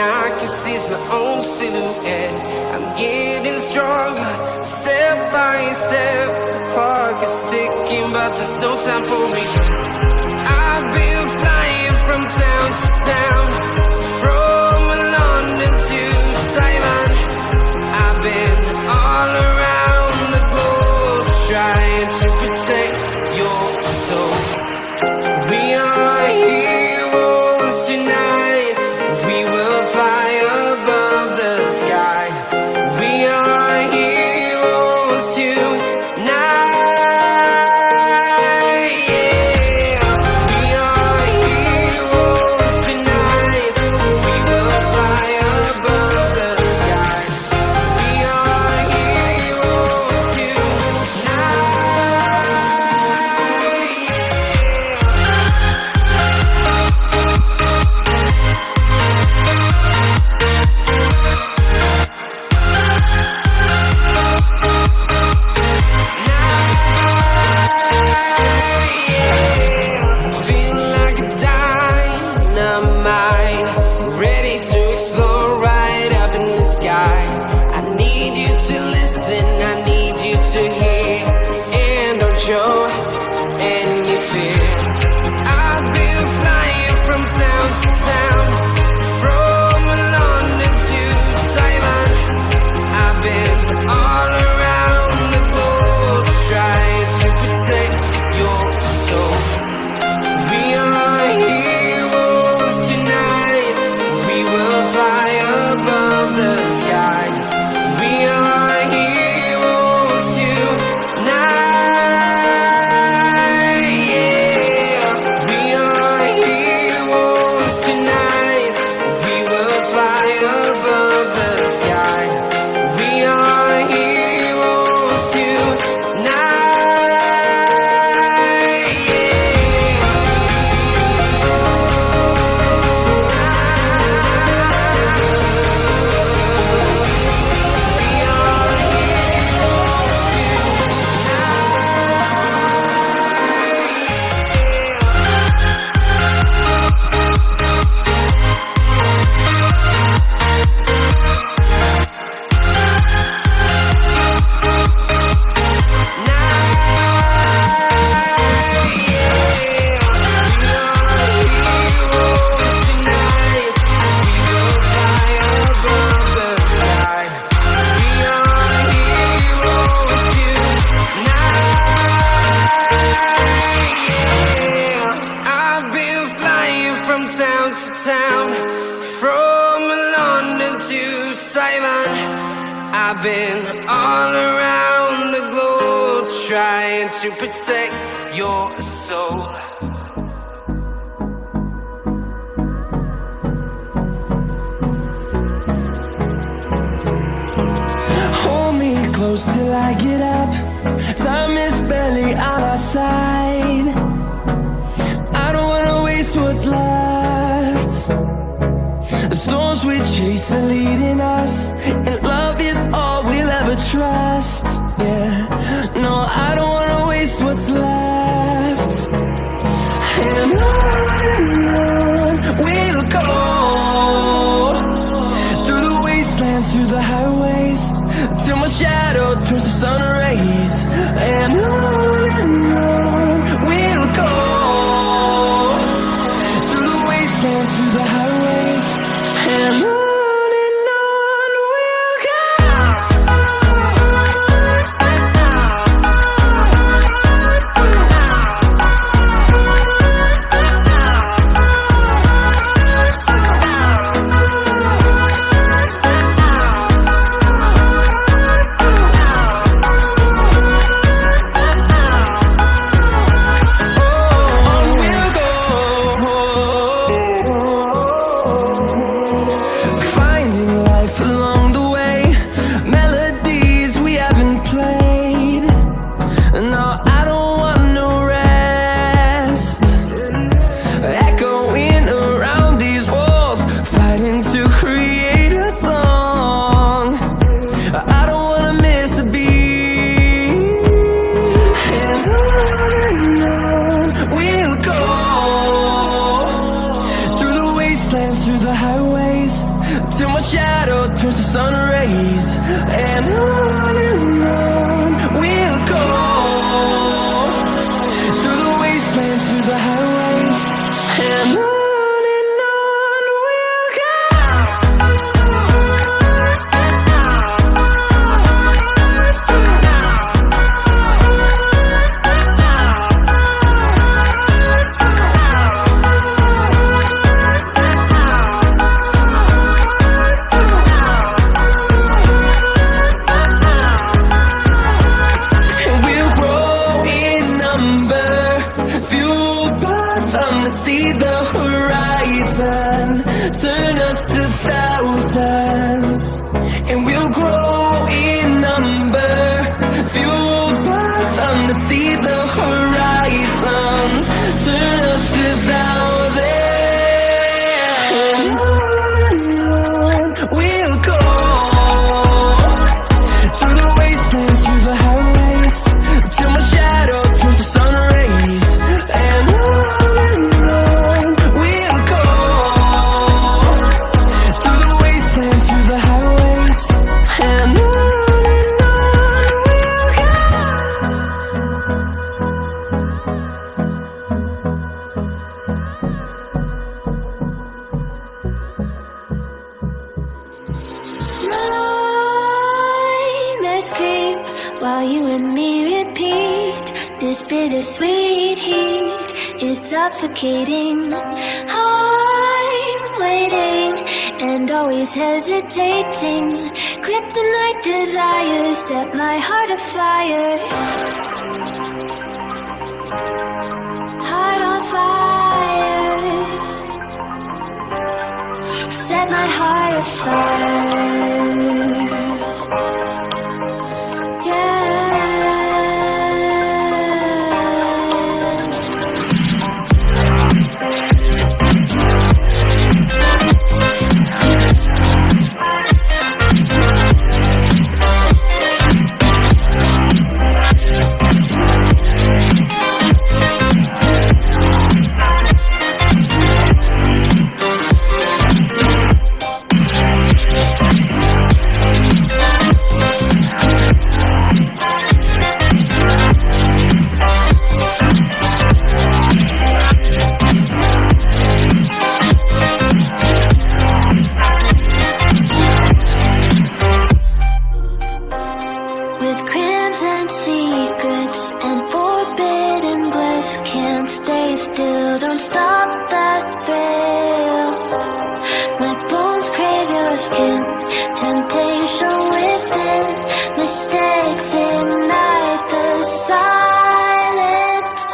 I can see my own silhouette. I'm getting stronger, step by step. The clock is ticking, but there's no time for regrets. I've been flying from town to town, from London to Taiwan. I've been all around the globe, trying to protect your soul. We are heroes tonight. We will fly above the sky. We are heroes tonight. Yeah. We are heroes tonight. We will fly above the sky. We are heroes tonight. Feel like a dynamite, ready to explore right up in the sky. I need you to listen, I need you to hear, and don't show any fear. I've been flying from town to town, from London to Taiwan. I've been all around the globe, trying to protect your soul. We are heroes tonight. We will fly above the sky. We are heroes tonight. Yeah. We are heroes tonight. We will fly above the sky. We are heroes tonight. I've been flying from town to town, from London to Taiwan. I've been all around the globe, trying to protect your soul. Hold me close till I get up. Time is barely on our side. I don't wanna waste what's left. The storms we chase are leading us, and love is all we'll ever trust. Yeah, no, I don't wanna waste what's left. And on we'll go, through the wastelands, through the highways, till my shadow turns to sun rays. And on we'll go, through the wastelands, through the highways, and on we'll go. shadow turns to sun rays, and on we'll go, through the wastelands, through the highways, and on we'll go. See the horizon turn us to thousands, and we'll grow in number, fueled by them to see the horizon turn us to thousands, and on we'll go, through the wastelands, through the highways, till my shadow turns to sun rays, and on while you and me repeat. This bittersweet heat is suffocating. I'm waiting and always hesitating. Kryptonite desires set my heart afire. Heart on fire. Set my heart afire. Temptation within, mistakes ignite the silence.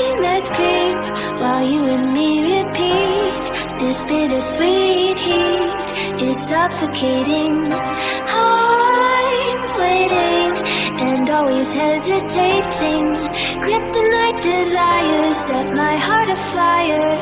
Nightmares creep while you and me repeat. This bittersweet heat is suffocating. I'm waiting and always hesitating. Kryptonite desires set my heart afire.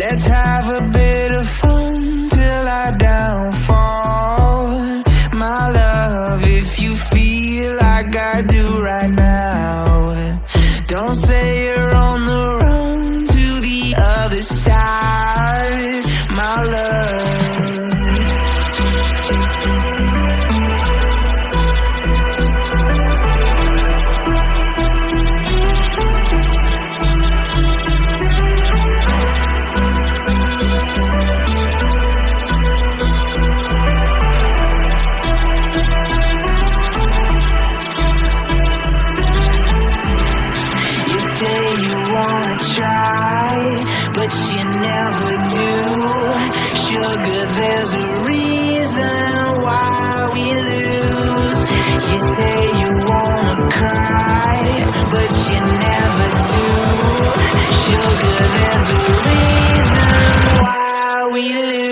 Let's have a bit of fun till I downfall. My love, if you feel like I do right now, don't say you're on the run to the other side, my love. But you never do. Sugar, there's a reason why we lose. You say you wanna cry, but you never do. Sugar, there's a reason why we lose.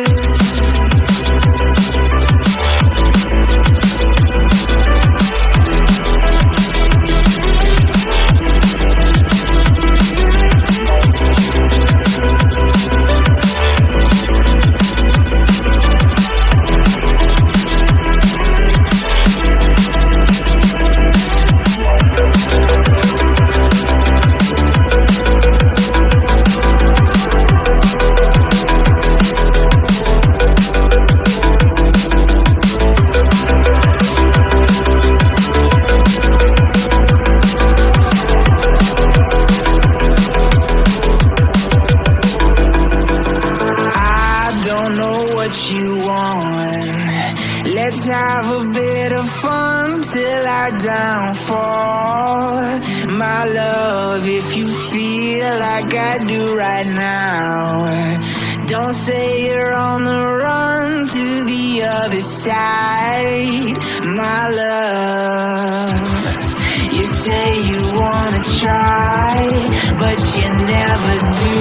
Let's have a bit of fun till I downfall. My love, if you feel like I do right now, don't say you're on the run to the other side, my love. You say you wanna try, but you never do.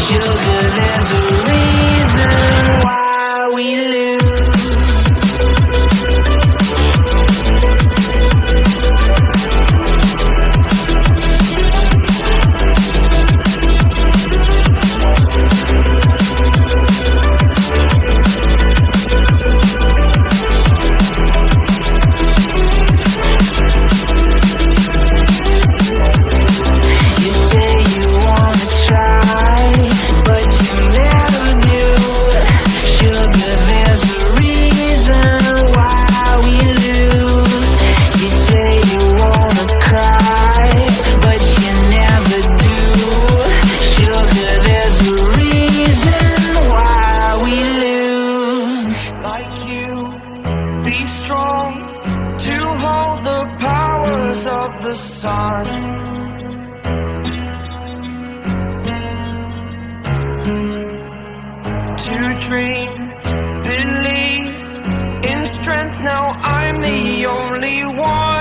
Sugar, there's a reason why we lose. Believe in strength, now I'm the only one.